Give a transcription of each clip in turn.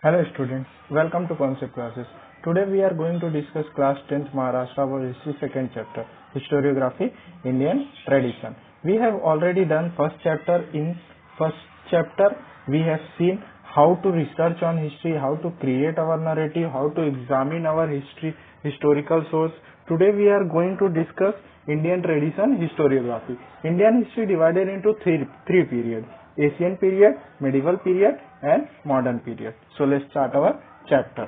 Hello students, welcome to Concept Classes. Today we are going to discuss class 10th Maharashtra World History second chapter, Historiography, Indian Tradition. We have already done first chapter. In first chapter we have seen how to research on history, how to create our narrative, how to examine our historical source. Today we are going to discuss Indian Tradition Historiography. Indian history divided into three periods: Asian period, medieval period and modern period. So let's start our chapter.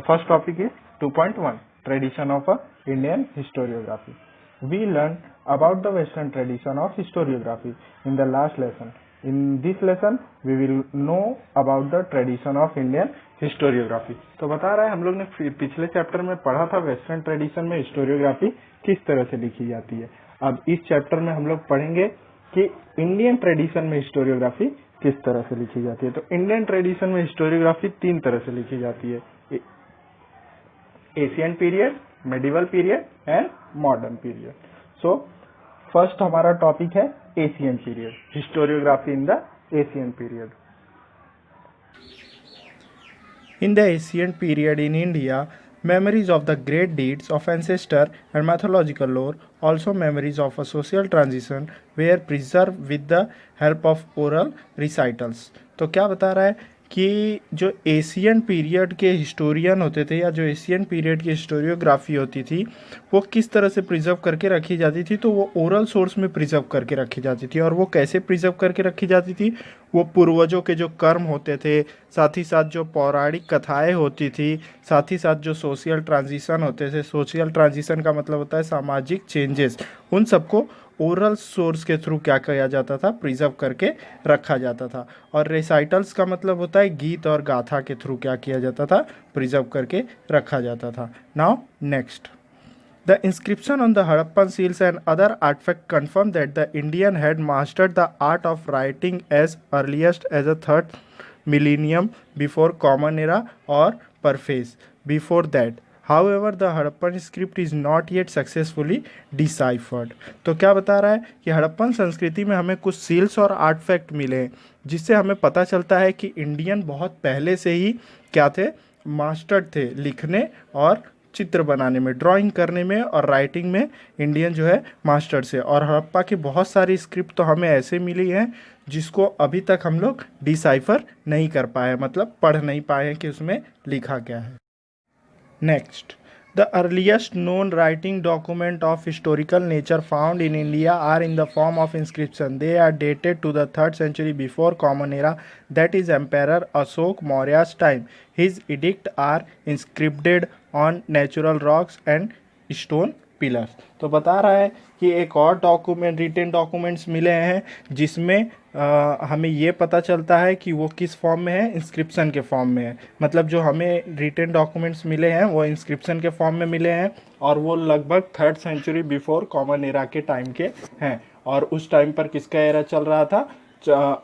First topic is 2.1 Tradition of Indian Historiography. We learned about the Western tradition of historiography in the last lesson. In this lesson we will know about the tradition of Indian historiography. तो बता रहा है हम लोग ने पिछले chapter में पढ़ा था वेस्टर्न ट्रेडिशन में हिस्टोरियोग्राफी किस तरह से लिखी जाती है. अब इस चैप्टर में हम लोग पढ़ेंगे कि इंडियन ट्रेडिशन में हिस्टोरियोग्राफी किस तरह से लिखी जाती है. तो इंडियन ट्रेडिशन में हिस्टोरियोग्राफी तीन तरह से लिखी जाती है: Asian period, medieval period and modern period. So first हमारा टॉपिक है Asian period, historiography in the Asian period. In the ancient period in India, memories of the great deeds of ancestor and mythological lore, also memories of a social transition, were preserved with the help of oral recitals. तो क्या बता रहा है कि जो Asian period के historian होते थे या जो एशियन पीरियड की हिस्टोरियोग्राफी होती थी वो किस तरह से प्रिजर्व करके रखी जाती थी. तो वो ओरल सोर्स में प्रिजर्व करके रखी जाती थी. और वो कैसे प्रिजर्व करके रखी जाती थी? वो पूर्वजों के जो कर्म होते थे, साथ ही साथ जो पौराणिक कथाएं होती थी, साथ ही साथ जो सोशल ट्रांजिशन होते थे. सोशल ट्रांजिशन का मतलब होता है सामाजिक चेंजेस. उन सबको ओरल सोर्स के थ्रू क्या किया जाता था? प्रिजर्व करके रखा जाता था. और रेसाइटल्स का मतलब होता है गीत और गाथा के थ्रू क्या किया जाता था? प्रिजर्व करके रखा जाता था. Now next, the inscription on the Harappan seals and other artifacts confirm that the Indian had mastered the art of writing as earliest as the 3rd millennium before Common Era or perhaps before that. However, the Harappan script is not yet successfully deciphered. तो क्या बता रहा है कि हड़प्पन संस्कृति में हमें कुछ सील्स और आर्टफैक्ट मिले हैं जिससे हमें पता चलता है कि इंडियन बहुत पहले से ही क्या थे? मास्टर्ड थे लिखने और चित्र बनाने में, ड्राइंग करने में और राइटिंग में. इंडियन जो है मास्टर से. और हड़प्पा की बहुत सारी स्क्रिप्ट तो हमें ऐसे मिली हैं जिसको अभी तक हम लोग डिसाइफर नहीं कर पाए, मतलब पढ़ नहीं पाए हैं कि उसमें लिखा क्या है. Next, the earliest known writing document of historical nature found in India are in the form of inscription. They are dated to the 3rd century before common era, that is emperor Ashoka Maurya's time. His edict are inscripted on natural rocks and stone pillars. तो बता रहा है कि एक और document, written documents मिले हैं जिसमें हमें ये पता चलता है कि वो किस फॉर्म में है? इंस्क्रिप्शन के फॉर्म में है. मतलब जो हमें रिटन डॉक्यूमेंट्स मिले हैं वो इंस्क्रिप्शन के फॉर्म में मिले हैं और वो लगभग 3rd century before common era के टाइम के हैं. और उस टाइम पर किसका एरा चल रहा था?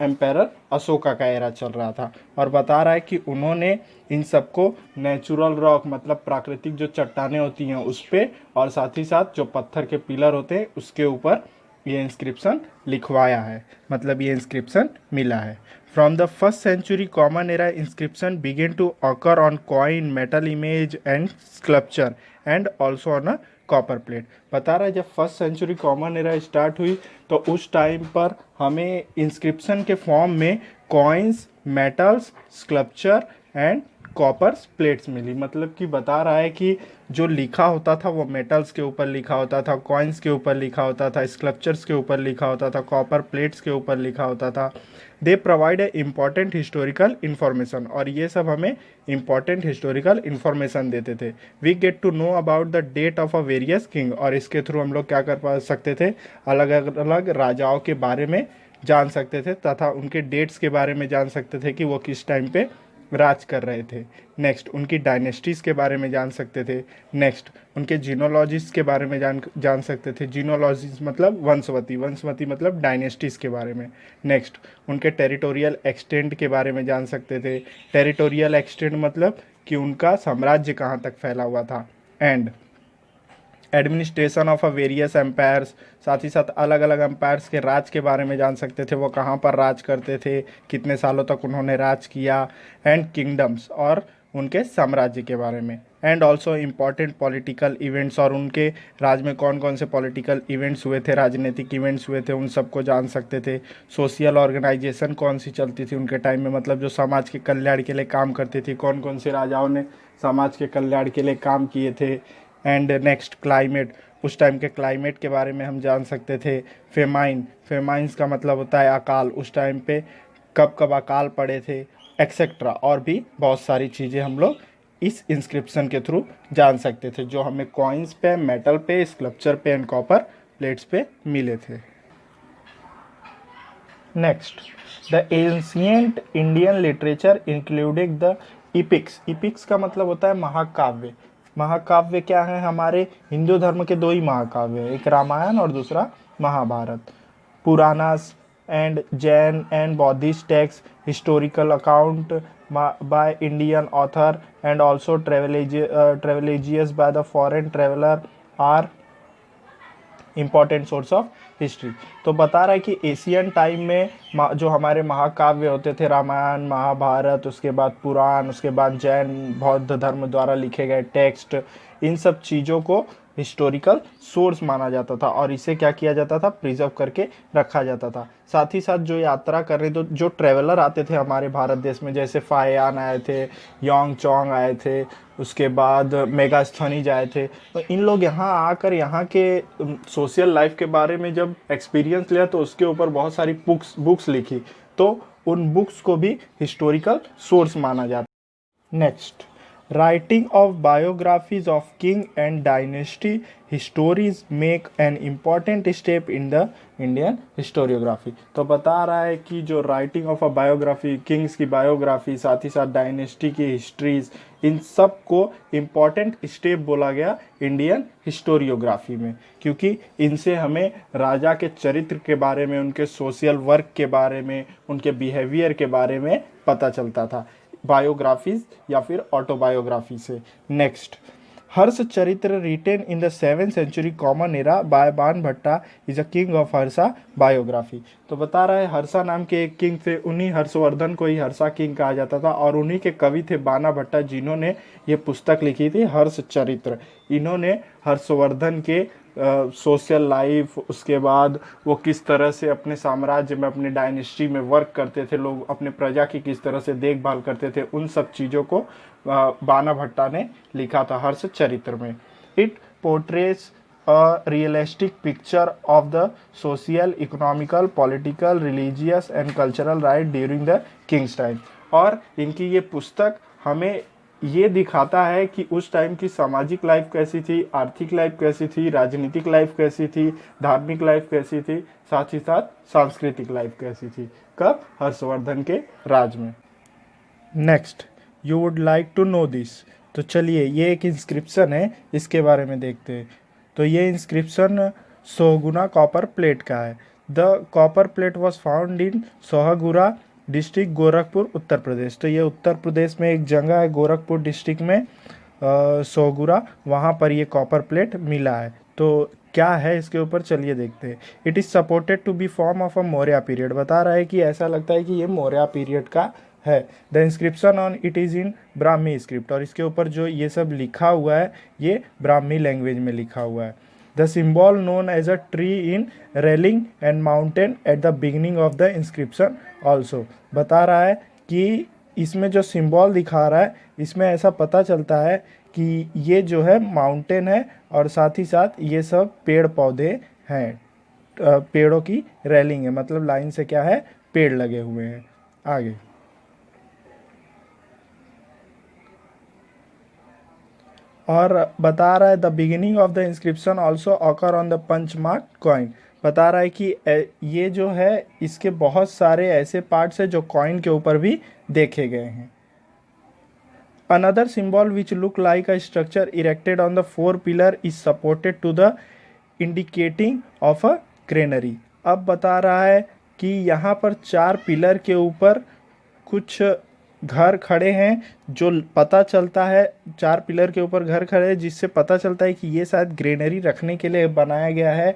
एम्पेरर अशोका का एरा चल रहा था. और बता रहा है कि उन्होंने इन सबको नेचुरल रॉक मतलब प्राकृतिक जो चट्टानें होती हैं उस पे और साथ ही साथ जो पत्थर के पिलर होते हैं उसके ऊपर ये इंस्क्रिप्शन लिखवाया है, मतलब ये इंस्क्रिप्शन मिला है. From the 1st century common era inscription begin to occur on coin, metal image and sculpture and also on a copper plate. बता रहा है जब 1st century common era start हुई तो उस टाइम पर हमें इंस्क्रिप्शन के फॉर्म में coins, metals, sculpture and coppers plates मिली. मतलब कि बता रहा है कि जो लिखा होता था वो मेटल्स के ऊपर लिखा होता था, कॉइन्स के ऊपर लिखा होता था, स्कल्पचर्स के ऊपर लिखा होता था, कॉपर प्लेट्स के ऊपर लिखा होता था. They provide a important historical information. और ये सब हमें इम्पॉर्टेंट हिस्टोरिकल इन्फॉर्मेशन देते थे. We get to know about the date of a various king. और इसके थ्रू हम लोग क्या कर पा सकते थे? अलग अलग राजाओं के बारे में जान सकते थे तथा उनके डेट्स के बारे में जान सकते थे कि वो किस टाइम पे राज कर रहे थे. नेक्स्ट, उनकी डायनेस्टीज़ के बारे में जान सकते थे. नेक्स्ट, उनके जीनोलॉजीज के बारे में जान सकते थे. जीनोलॉजीज मतलब वंशवती, वंशवती मतलब डायनेस्टीज़ के बारे में. नेक्स्ट, उनके टेरिटोरियल एक्सटेंट के बारे में जान सकते थे. टेरिटोरियल एक्सटेंट मतलब कि उनका साम्राज्य कहाँ तक फैला हुआ था. Administration of a various empires, साथ ही साथ अलग अलग एम्पायर्स के राज के बारे में जान सकते थे, वो कहाँ पर राज करते थे, कितने सालों तक उन्होंने राज किया, एंड किंगडम्स और उनके साम्राज्य के बारे में, and also important political events और उनके राज में कौन कौन से पॉलिटिकल इवेंट्स हुए थे, राजनीतिक इवेंट्स हुए थे, उन सबको जान सकते थे। सोशल ऑर्गेनाइजेशन कौन सी चलती थी उनके टाइम में, मतलब जो समाज के कल्याण के लिए काम करती थी, कौन कौन से राजाओं ने समाज के कल्याण के लिए काम किए थे। एंड नेक्स्ट क्लाइमेट, उस टाइम के क्लाइमेट के बारे में हम जान सकते थे। फेमाइंस का मतलब होता है अकाल, उस टाइम पे कब कब अकाल पड़े थे, एक्सेट्रा, और भी बहुत सारी चीज़ें हम लोग इस इंस्क्रिप्शन के थ्रू जान सकते थे, जो हमें कॉइन्स पे, मेटल पे, स्कल्पचर पे एंड कॉपर प्लेट्स पे मिले थे। Next, the ancient Indian literature including the इपिक्स। इपिक्स का मतलब होता है महाकाव्य। महाकाव्य क्या है, हमारे हिंदू धर्म के दो ही महाकाव्य हैं, एक रामायण और दूसरा Mahabharata. Puranas and Jain and Buddhist text, historical account by Indian author and also travellegious by the foreign traveler are important source of history. तो बता रहा है कि एशियन टाइम में जो हमारे महाकाव्य होते थे, रामायण, महाभारत, उसके बाद पुराण, उसके बाद जैन बौद्ध धर्म द्वारा लिखे गए टेक्स्ट, इन सब चीज़ों को हिस्टोरिकल सोर्स माना जाता था और इसे क्या किया जाता था, प्रिजर्व करके रखा जाता था। साथ ही साथ जो यात्रा कर रहे, तो जो ट्रेवलर आते थे हमारे भारत देश में, जैसे फायान आए थे, योंग चोंग आए थे, उसके बाद मेगास्थनीज आए थे, तो इन लोग यहाँ आकर यहाँ के सोशल लाइफ के बारे में जब एक्सपीरियंस लिया तो उसके ऊपर बहुत सारी बुक्स लिखी, तो उन बुक्स को भी हिस्टोरिकल सोर्स माना जाता है। Next, writing of biographies of king and dynasty histories make an important step in the Indian historiography. तो बता रहा है कि जो writing of a biography, kings की बायोग्राफी, साथ ही साथ डायनेस्टी की हिस्ट्रीज, इन सब को इम्पॉर्टेंट स्टेप बोला गया इंडियन हिस्टोरियोग्राफी में, क्योंकि इनसे हमें राजा के चरित्र के बारे में, उनके सोशल वर्क के बारे में, उनके बिहेवियर के बारे में पता चलता था, बायोग्राफीज या फिर ऑटोबायोग्राफी से। Next, Harsha Charitra written in the 7th century common era by Banabhatta is a king of Harsha biography. तो बता रहा है हर्षा नाम के एक किंग थे, उन्हीं हर्षवर्धन को ही हर्षा किंग कहा जाता था और उन्हीं के कवि थे बाणभट्टा, जिन्होंने ये पुस्तक लिखी थी हर्ष चरित्र। इन्होंने हर्षवर्धन के सोशल लाइफ, उसके बाद वो किस तरह से अपने साम्राज्य में, अपने डायनेस्टी में वर्क करते थे, लोग अपने प्रजा की किस तरह से देखभाल करते थे, उन सब चीज़ों को बाणभट्टा ने लिखा था हर्ष चरित्र में। It पोर्ट्रेस a realistic picture of the social, economical, political, religious and cultural right during the Kings time. और इनकी ये पुस्तक हमें ये दिखाता है कि उस टाइम की सामाजिक लाइफ कैसी थी, आर्थिक लाइफ कैसी थी, राजनीतिक लाइफ कैसी थी, धार्मिक लाइफ कैसी थी, साथ ही साथ सांस्कृतिक लाइफ कैसी थी, कब, हर्षवर्धन के राज में। Next, you would like to know this. तो चलिए, ये एक इंस्क्रिप्शन है, इसके बारे में देखते हैं। तो ये इंस्क्रिप्शन सोहगुना कॉपर प्लेट का है। The copper plate was found in Sohgaura district, Gorakhpur, Uttar Pradesh. तो ये उत्तर प्रदेश में एक जगह है, गोरखपुर डिस्ट्रिक्ट में सोहगुरा, वहाँ पर ये कॉपर प्लेट मिला है। तो क्या है इसके ऊपर, चलिए देखते हैं। It is supported to be form of a Maurya period. बता रहा है कि ऐसा लगता है कि ये मौर्य पीरियड का है। The inscription on it is in Brahmi script, और इसके ऊपर जो ये सब लिखा हुआ है ये ब्राह्मी लैंग्वेज में लिखा हुआ है। The symbol known as a tree in railing and mountain at the beginning of the inscription also. बता रहा है कि इसमें जो सिम्बॉल दिखा रहा है, इसमें ऐसा पता चलता है कि ये जो है माउंटेन है और साथ ही साथ ये सब पेड़ पौधे हैं, पेड़ों की रेलिंग है, मतलब लाइन से क्या है, पेड़ लगे हुए हैं। आगे, और बता रहा है the beginning of the inscription also occur on the punch mark coin. बता रहा है कि ये जो है, इसके बहुत सारे ऐसे पार्ट्स हैं जो कॉइन के ऊपर भी देखे गए हैं। Another symbol which look like a structure erected on the 4 pillar is supported to the indicating of a granary. अब बता रहा है कि यहाँ पर 4 पिलर के ऊपर कुछ घर खड़े हैं, जो पता चलता है 4 पिलर के ऊपर घर खड़े हैं, जिससे पता चलता है कि ये शायद ग्रेनरी रखने के लिए बनाया गया है।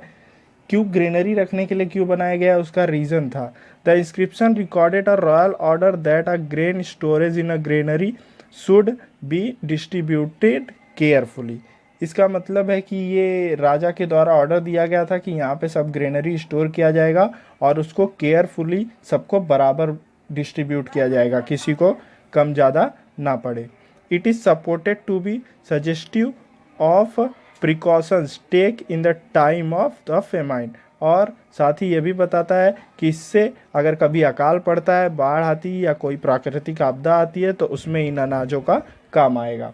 क्यों ग्रेनरी रखने के लिए क्यों बनाया गया, उसका रीज़न था। The inscription recorded a royal order that a grain storage in a granary should be distributed carefully. इसका मतलब है कि ये राजा के द्वारा ऑर्डर दिया गया था कि यहाँ पे सब ग्रेनरी स्टोर किया जाएगा और उसको केयरफुली सबको बराबर डिस्ट्रीब्यूट किया जाएगा, किसी को कम ज़्यादा ना पड़े। It is supported to be suggestive of precautions take in the time of the famine, और साथ ही ये भी बताता है कि इससे अगर कभी अकाल पड़ता है, बाढ़ आती है या कोई प्राकृतिक आपदा आती है तो उसमें इन अनाजों का काम आएगा।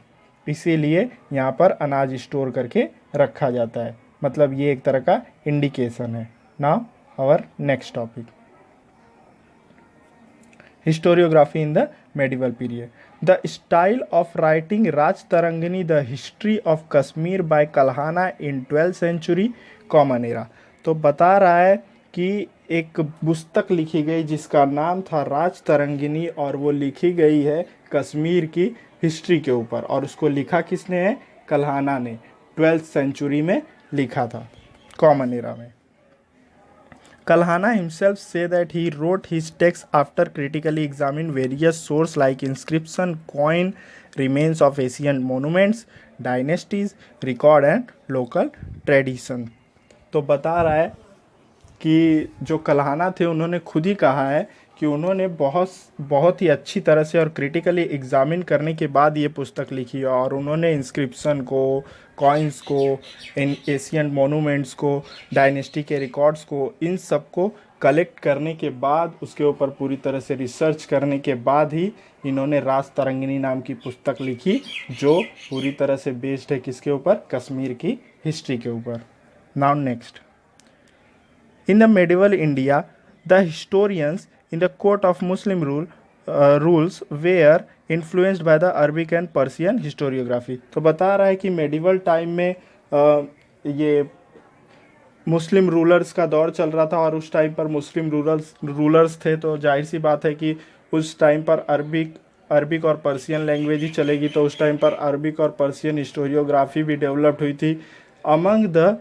इसीलिए यहाँ पर अनाज स्टोर करके रखा जाता है, मतलब ये एक तरह का इंडिकेशन है। Now our next topic, historiography in the medieval period. The style of writing Raj Tarangini, the history of Kashmir by Kalhana in 12th century common era। तो बता रहा है कि एक पुस्तक लिखी गई जिसका नाम था राज तरंगिनी, और वो लिखी गई है कश्मीर की हिस्ट्री के ऊपर, और उसको लिखा किसने है, कल्हाना ने 12th सेंचुरी में लिखा था, कॉमन एरा में। Kalhana himself say that he wrote his text after critically examining various sources like inscription, coin, remains of ancient monuments, dynasties, record and local tradition। तो बता रहा है कि जो कल्हाना थे उन्होंने खुद ही कहा है कि उन्होंने बहुत ही अच्छी तरह से और क्रिटिकली एग्जामिन करने के बाद ये पुस्तक लिखी, और उन्होंने इंस्क्रिप्शन को, कॉइन्स को, इन एशियन मोनूमेंट्स को, डायनेस्टी के रिकॉर्ड्स को, इन सब को कलेक्ट करने के बाद, उसके ऊपर पूरी तरह से रिसर्च करने के बाद ही इन्होंने राज तरंगिनी नाम की पुस्तक लिखी, जो पूरी तरह से बेस्ड है किसके ऊपर, कश्मीर की हिस्ट्री के ऊपर। Now next, in the medieval India the historians in the court of Muslim rules were influenced by the Arabic and Persian historiography। तो बता रहा है कि मेडिवल टाइम में ये मुस्लिम रूलर्स का दौर चल रहा था, और उस टाइम पर मुस्लिम रूलर्स थे, तो जाहिर सी बात है कि उस टाइम पर अरबिक और पर्शियन लैंग्वेज ही चलेगी, तो उस टाइम पर अरबिक और पर्शियन हिस्टोरियोग्राफी भी डेवलप्ड हुई थी। Among the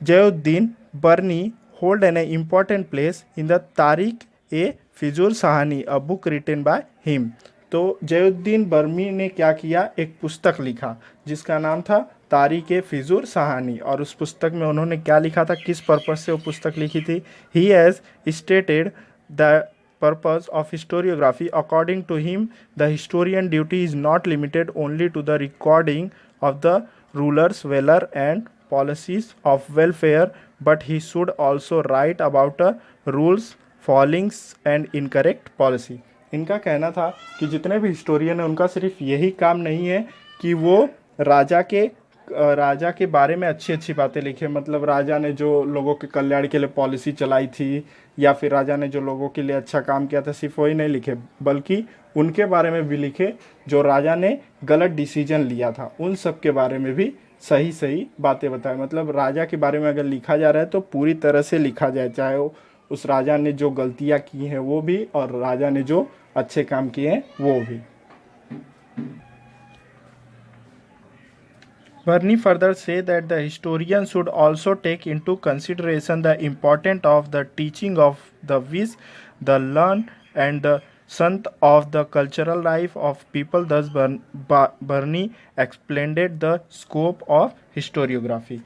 Ziauddin Barani hold an important place in the Tarikh i फिजूर Shahi, a book written by him. तो जयुद्दीन बर्मी ने क्या किया, एक पुस्तक लिखा जिसका नाम था तारिक ए फिजूर सहानी, और उस पुस्तक में उन्होंने क्या लिखा था, किस पर्पस से वो पुस्तक लिखी थी। He has stated the purpose of historiography according to him the historian duty is not limited only to the recording of the rulers valour and policies of welfare, but he should also write about rules, fallings and incorrect policy। इनका कहना था कि जितने भी historian हैं उनका सिर्फ यही काम नहीं है कि वो राजा के बारे में अच्छी अच्छी बातें लिखे, मतलब राजा ने जो लोगों के कल्याण के लिए पॉलिसी चलाई थी या फिर राजा ने जो लोगों के लिए अच्छा काम किया था, सिर्फ वही नहीं लिखे, बल्कि उनके बारे में भी लिखे जो राजा ने गलत डिसीजन लिया था, उन सब के बारे में भी सही बातें बताए। मतलब राजा के बारे में अगर लिखा जा रहा है तो पूरी तरह से लिखा जाए, चाहे वो उस राजा ने जो गलतियां की हैं वो भी, और राजा ने जो अच्छे काम किए हैं वो भी। Burney further say that the historian should also take into consideration the importance of the teaching of the wise, the learned and the sant of the cultural life of people। Thus Burney explained the scope of historiography।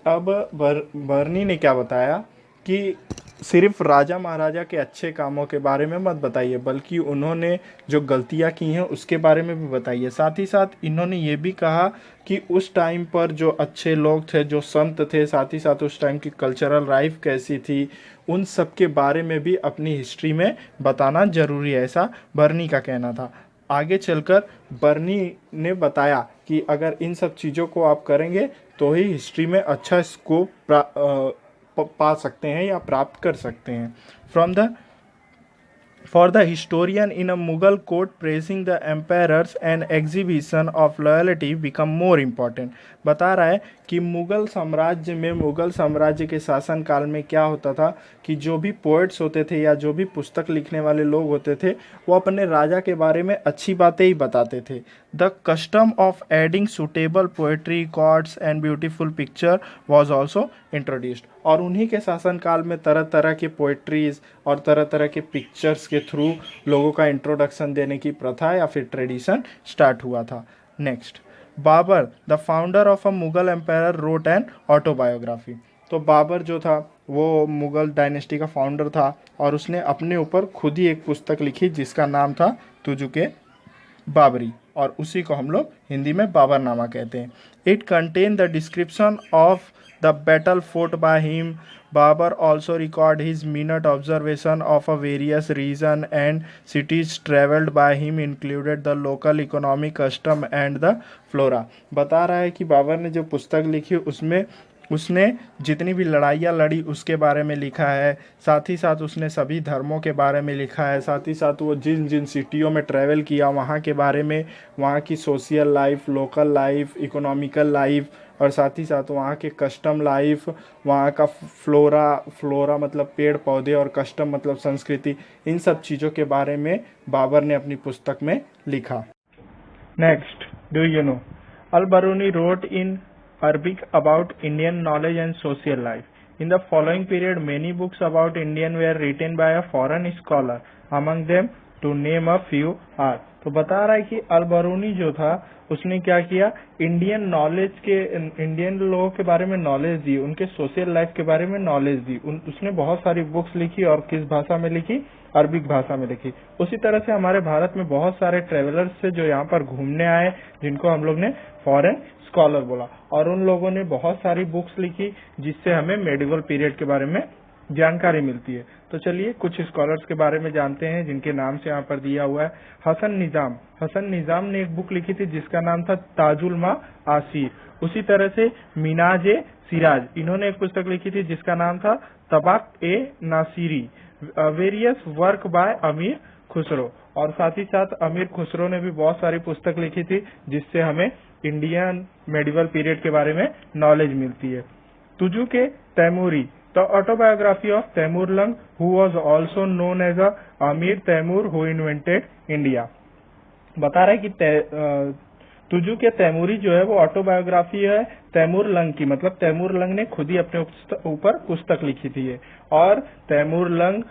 अब बर्नी ने क्या बताया कि सिर्फ राजा महाराजा के अच्छे कामों के बारे में मत बताइए, बल्कि उन्होंने जो गलतियां की हैं उसके बारे में भी बताइए। साथ ही साथ इन्होंने ये भी कहा कि उस टाइम पर जो अच्छे लोग थे, जो संत थे, साथ ही साथ उस टाइम की कल्चरल लाइफ कैसी थी, उन सब के बारे में भी अपनी हिस्ट्री में बताना ज़रूरी है, ऐसा बर्नी का कहना था। आगे चलकर बर्नी ने बताया कि अगर इन सब चीज़ों को आप करेंगे तो ही हिस्ट्री में अच्छा स्कोप पा सकते हैं या प्राप्त कर सकते हैं। From the for the historian in a Mughal court praising the emperors and exhibition of loyalty become more important. बता रहा है कि मुगल साम्राज्य के शासनकाल में क्या होता था कि जो भी पोएट्स होते थे या जो भी पुस्तक लिखने वाले लोग होते थे वो अपने राजा के बारे में अच्छी बातें ही बताते थे. The custom of adding suitable poetry chords and beautiful picture was also introduced. और उन्हीं के शासनकाल में तरह तरह के पोएट्रीज और तरह तरह के पिक्चर्स के थ्रू लोगों का इंट्रोडक्शन देने की प्रथा या फिर ट्रेडिशन स्टार्ट हुआ था. Next, Babur the founder of a Mughal empire wrote an autobiography. तो बाबर जो था वो मुगल डायनेस्टी का फाउंडर था और उसने अपने ऊपर खुद ही एक पुस्तक लिखी जिसका नाम था तुजुके बाबरी, और उसी को हम लोग हिंदी में बाबरनामा कहते हैं. It contain the description of the battle fort by him. Babur also record his minute observation of a various region and cities traveled by him included the local economic custom and the flora. बता रहा है कि बाबर ने जो पुस्तक लिखी उसमें उसने जितनी भी लड़ाइयाँ लड़ी उसके बारे में लिखा है, साथ ही साथ उसने सभी धर्मों के बारे में लिखा है, साथ ही साथ वो जिन जिन सिटियों में ट्रैवल किया वहाँ के बारे में, वहाँ की social life, local life, economical life और साथ ही साथ वहाँ के कस्टम लाइफ, वहाँ का फ्लोरा मतलब पेड़ पौधे और कस्टम मतलब संस्कृति, इन सब चीज़ों के बारे में बाबर ने अपनी पुस्तक में लिखा. Next, do you know Al-Biruni wrote in Arabic about Indian knowledge and social life. In the following period, many books about Indian were written by a foreign scholar. Among them, to name a few are. तो बता रहा है कि अल-बरूनी जो था उसने क्या किया, इंडियन लोगों के बारे में नॉलेज दी, उनके सोशल लाइफ के बारे में नॉलेज दी. उसने बहुत सारी बुक्स लिखी और किस भाषा में लिखी, अरबिक भाषा में लिखी. उसी तरह से हमारे भारत में बहुत सारे ट्रेवलर्स थे जो यहाँ पर घूमने आए जिनको हम लोग ने फॉरेन स्कॉलर बोला, और उन लोगों ने बहुत सारी बुक्स लिखी जिससे हमें मेडिवल पीरियड के बारे में जानकारी मिलती है. तो चलिए कुछ स्कॉलर्स के बारे में जानते हैं जिनके नाम से यहाँ पर दिया हुआ है. हसन निजाम ने एक बुक लिखी थी जिसका नाम था ताजुल मा आसिर. उसी तरह से मिनाज ए सिराज, इन्होंने एक पुस्तक लिखी थी जिसका नाम था तबाक ए नासिरी. वेरियस वर्क बाय अमीर खुसरो, और साथ ही साथ अमीर खुसरो ने भी बहुत सारी पुस्तक लिखी थी जिससे हमें इंडियन मेडिवल पीरियड के बारे में नॉलेज मिलती है. Tuzuke Timuri, the autobiography of Timur Lang who was also known as a Amir Timur who invented India. बता रहा है कि तुजुके तैमूरी जो है वो ऑटोबायोग्राफी है तैमूर लंग की, मतलब तैमूर लंग ने खुद ही अपने ऊपर पुस्तक लिखी थी. और तैमूर लंग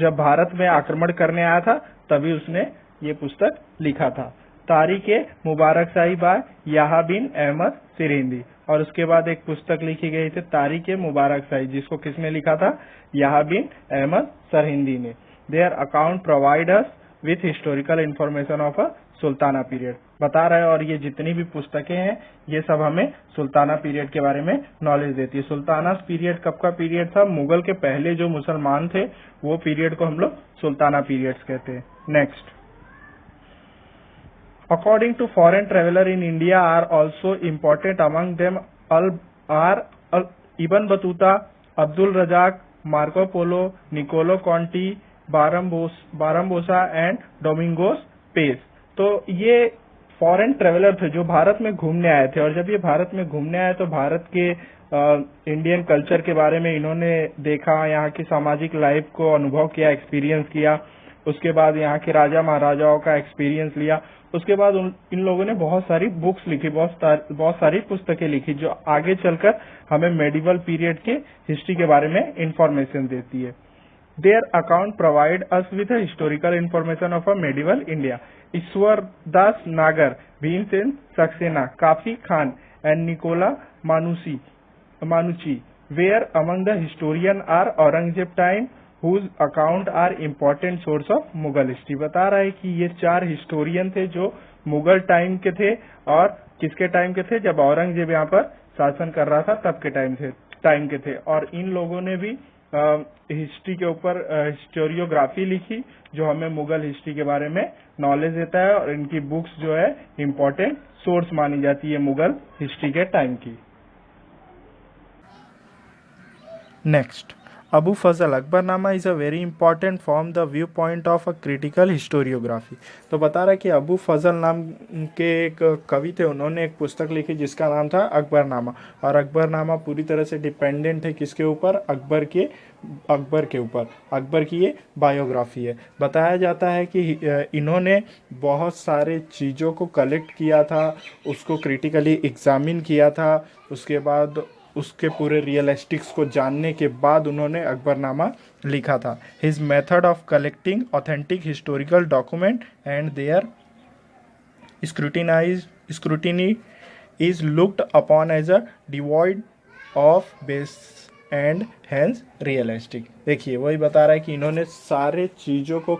जब भारत में आक्रमण करने आया था तभी उसने ये पुस्तक लिखा था. तारीख मुबारक शाही बाय याहा बिन अहमद सिरहिंदी, और उसके बाद एक पुस्तक लिखी गई थी तारीख मुबारक शाही जिसको किसने लिखा था, याहा बिन अहमद सरहिंदी ने. There account provide us with historical information of a Sultana period. बता रहा है और ये जितनी भी पुस्तकें हैं ये सब हमें सुल्ताना पीरियड के बारे में नॉलेज देती है. सुल्ताना पीरियड कब का पीरियड था, मुगल के पहले जो मुसलमान थे वो पीरियड को हम लोग सुल्ताना पीरियड्स कहते हैं. Next, according to foreign traveler in India are also important. Among them are Ibn Battuta, Abdul Razak, Marco Polo, Niccolo Conti, Barbosa and Domingos Paes. तो ये फॉरेन ट्रेवलर थे जो भारत में घूमने आए थे, और जब ये भारत में घूमने आए तो भारत के इंडियन कल्चर के बारे में इन्होंने देखा, यहाँ की सामाजिक लाइफ को अनुभव किया, एक्सपीरियंस किया. उसके बाद यहाँ के राजा महाराजाओं का एक्सपीरियंस लिया. उसके बाद इन लोगों ने बहुत सारी बुक्स लिखी, बहुत सारी पुस्तकें लिखी जो आगे चलकर हमें मेडिवल पीरियड के हिस्ट्री के बारे में इंफॉर्मेशन देती है. Their account provide us with historical information of a medieval India. Ishwar Das Nagar, Bhimsen Saxena, Khafi Khan and Niccolao Manucci were among the historian are Aurangzeb time whose account are important source of Mughal history. बता रहा है कि ये 4 हिस्टोरियन थे जो मुगल टाइम के थे, और किसके टाइम के थे, जब औरंगजेब यहाँ पर शासन कर रहा था तब के टाइम के थे. और इन लोगों ने भी हिस्ट्री के ऊपर हिस्टोरियोग्राफी लिखी जो हमें मुगल हिस्ट्री के बारे में नॉलेज देता है, और इनकी बुक्स जो है इम्पोर्टेंट सोर्स मानी जाती है मुगल हिस्ट्री के टाइम की. Next, Abu Fazl Akbarnama is a very important from the view point of a critical historiography. तो बता रहा है कि अबू फजल नाम के एक कवि थे, उन्होंने एक पुस्तक लिखी जिसका नाम था अकबरनामा। और अकबरनामा पूरी तरह से डिपेंडेंट है किसके ऊपर? अकबर के ऊपर। अकबर की ये बायोग्राफी है। बताया जाता है कि इन्होंने बहुत सारे चीज़ों को कलेक्ट किया था, उसको क्रिटिकली एग्जामिन किया था, उसके बाद उसके पूरे रियलिस्टिक्स को जानने के बाद उन्होंने अकबरनामा लिखा था। His method of collecting authentic historical document and their scrutiny is looked upon as a devoid of base and hence realistic। देखिए वही बता रहा है कि इन्होंने सारे चीज़ों को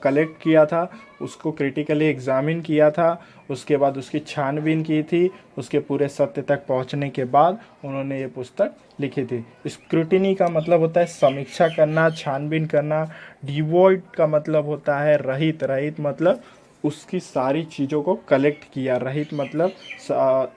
कलेक्ट किया था, उसको क्रिटिकली एग्जामिन किया था, उसके बाद उसकी छानबीन की थी, उसके पूरे सत्य तक पहुंचने के बाद उन्होंने ये पुस्तक लिखी थी। स्क्रूटिनी का मतलब होता है समीक्षा करना, छानबीन करना। डिवॉइड का मतलब होता है रहित। रहित मतलब उसकी सारी चीज़ों को कलेक्ट किया। रहित मतलब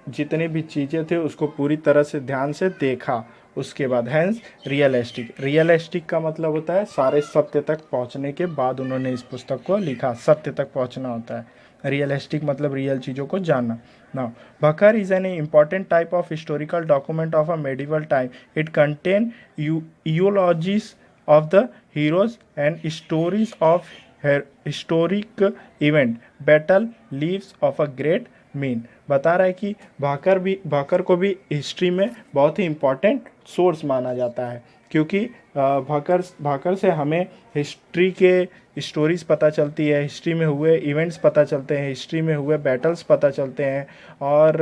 जितनी भी चीज़ें थे उसको पूरी तरह से ध्यान से देखा। उसके बाद हैंस रियलिस्टिक। रियलिस्टिक का मतलब होता है सारे सत्य तक पहुंचने के बाद उन्होंने इस पुस्तक को लिखा। सत्य तक पहुंचना होता है। रियलिस्टिक मतलब रियल चीज़ों को जानना। Now bakhar is an important type of historical document of a medieval time. It contain eulogies of the heroes and stories of historic event battle lives of a great men. बता रहा है कि भाकर को भी हिस्ट्री में बहुत ही इम्पोर्टेंट सोर्स माना जाता है, क्योंकि भाकर से हमें हिस्ट्री के स्टोरीज पता चलती है, हिस्ट्री में हुए इवेंट्स पता चलते हैं, हिस्ट्री में हुए बैटल्स पता चलते हैं, और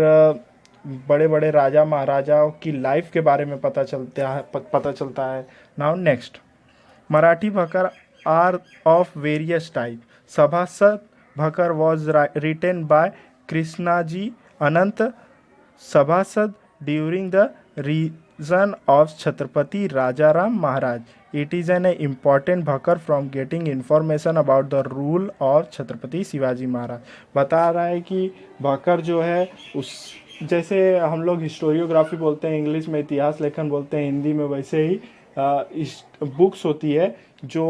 बड़े बड़े राजा महाराजाओं की लाइफ के बारे में पता चलता है। Now next, Marathi bakhar are of various type. Sabhasad Bhakar was written by Krishnaji Anant Sabhasad during the reign of Chhatrapati Rajaram Maharaj. It is an important Bhakar from getting information about the rule of Chhatrapati Shivaji Maharaj. बता रहा है कि भाकर जो है उस जैसे हम लोग हिस्टोरियोग्राफी बोलते हैं, इंग्लिश में इतिहास लेखन बोलते हैं, हिंदी में वैसे ही बुक्स होती है जो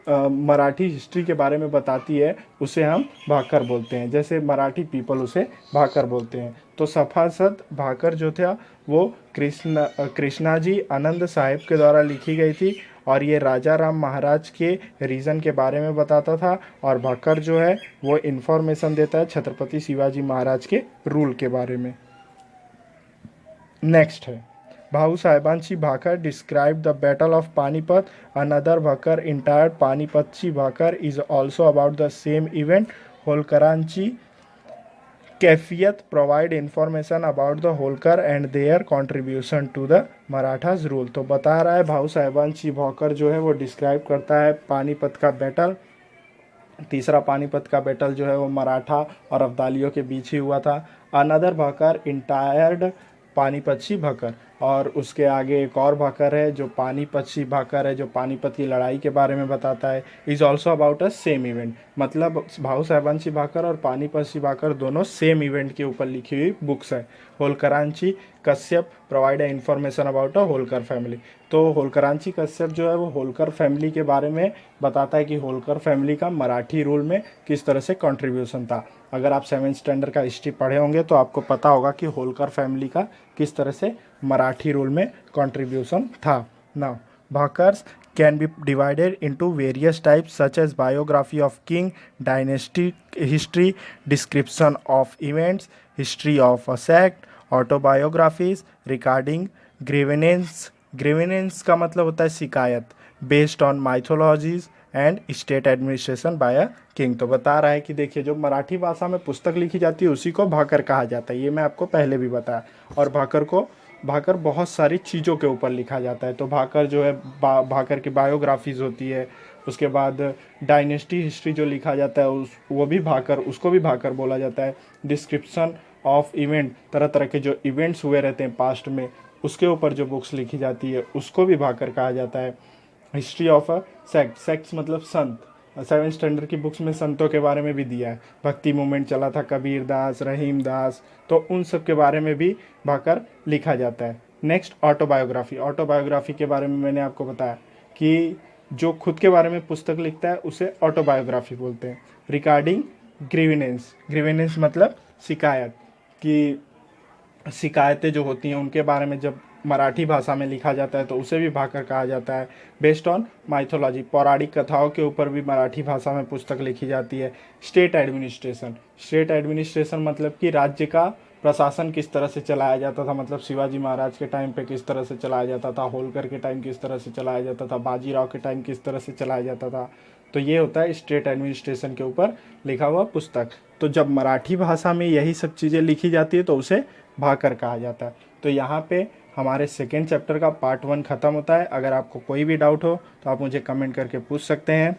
मराठी हिस्ट्री के बारे में बताती है, उसे हम भाकर बोलते हैं। जैसे मराठी पीपल उसे भाकर बोलते हैं। तो सभासद भाकर जो था वो कृष्णाजी आनंद साहिब के द्वारा लिखी गई थी, और ये राजा राम महाराज के रीजन के बारे में बताता था। और भाकर जो है वो इन्फॉर्मेशन देता है छत्रपति शिवाजी महाराज के रूल के बारे में। नेक्स्ट है भाऊ साहेबांची Bakhar describe the battle of Panipat. Another Bakhar entire पानीपतची Bakhar is also about the same event. होलकरांची Kaifiyat provide information about the Holkar and their contribution to the Marathas rule. तो बता रहा है भाऊ साहेबांची भाकर जो है वो डिस्क्राइब करता है पानीपत का बैटल। तीसरा पानीपत का बैटल जो है वो मराठा और अब्दालियों के बीच ही हुआ था। अनदर भाकर इंटायर्ड पानीपतची भाकर, और उसके आगे एक और भाकर है जो पानीपतची भाकर है, जो पानीपत की लड़ाई के बारे में बताता है। Is also about a same event. मतलब भाऊ साहेबांची भाकर और पानीपतची भाकर दोनों सेम इवेंट के ऊपर लिखी हुई बुक्स है। होलकरांची कश्यप provide information about a Holkar family. तो होलकरांची कश्यप जो है वो होलकर फैमिली के बारे में बताता है कि होलकर फैमिली का मराठी रूल में किस तरह से कंट्रीब्यूशन था। अगर आप 7th स्टैंडर्ड का हिस्ट्री पढ़े होंगे तो आपको पता होगा कि होलकर फैमिली का किस तरह से मराठी रूल में कंट्रीब्यूशन था। Now bakhars can be divided into various types such as biography of king, dynastic history, description of events, history of a sect, autobiographies, regarding grievances। Grievance का मतलब होता है शिकायत, based on mythologies and state administration by a king. तो बता रहा है कि देखिए जो मराठी भाषा में पुस्तक लिखी जाती है उसी को भाकर कहा जाता है। ये मैं आपको पहले भी बताया। और भाकर बहुत सारी चीज़ों के ऊपर लिखा जाता है। तो भाकर जो है भाकर की बायोग्राफीज होती है। उसके बाद डायनेस्टी हिस्ट्री जो लिखा जाता है उसको भी भाकर बोला जाता है। डिस्क्रिप्शन ऑफ इवेंट, तरह तरह के जो इवेंट्स हुए रहते हैं पास्ट में, उसके ऊपर जो बुक्स लिखी जाती है उसको भी भाकर कहा जाता है। History of a sect, sects मतलब संत। 7th स्टैंडर्ड की बुक्स में संतों के बारे में भी दिया है। भक्ति मूवमेंट चला था, कबीर दास, रहीम दास, तो उन सब के बारे में भी भाकर लिखा जाता है। Next autobiography. ऑटोबायोग्राफी के बारे में मैंने आपको बताया कि जो खुद के बारे में पुस्तक लिखता है उसे ऑटोबायोग्राफी बोलते हैं। रिगार्डिंग ग्रीवेनेंस, ग्रीवेनेंस मतलब शिकायत, कि शिकायतें जो होती हैं उनके बारे में जब मराठी भाषा में लिखा जाता है तो उसे भी भाकर कहा जाता है। बेस्ड ऑन माइथोलॉजी, पौराणिक कथाओं के ऊपर भी मराठी भाषा में पुस्तक लिखी जाती है। स्टेट एडमिनिस्ट्रेशन, स्टेट एडमिनिस्ट्रेशन मतलब कि राज्य का प्रशासन किस तरह से चलाया जाता था, मतलब शिवाजी महाराज के टाइम पे किस तरह से चलाया जाता था, होलकर के टाइम किस तरह से चलाया जाता था, बाजीराव के टाइम किस तरह से चलाया जाता था। तो ये होता है स्टेट एडमिनिस्ट्रेशन के ऊपर लिखा हुआ पुस्तक। तो जब मराठी भाषा में यही सब चीज़ें लिखी जाती है तो उसे भाकर कहा जाता है। तो यहाँ पे हमारे सेकेंड चैप्टर का पार्ट 1 ख़त्म होता है। अगर आपको कोई भी डाउट हो तो आप मुझे कमेंट करके पूछ सकते हैं।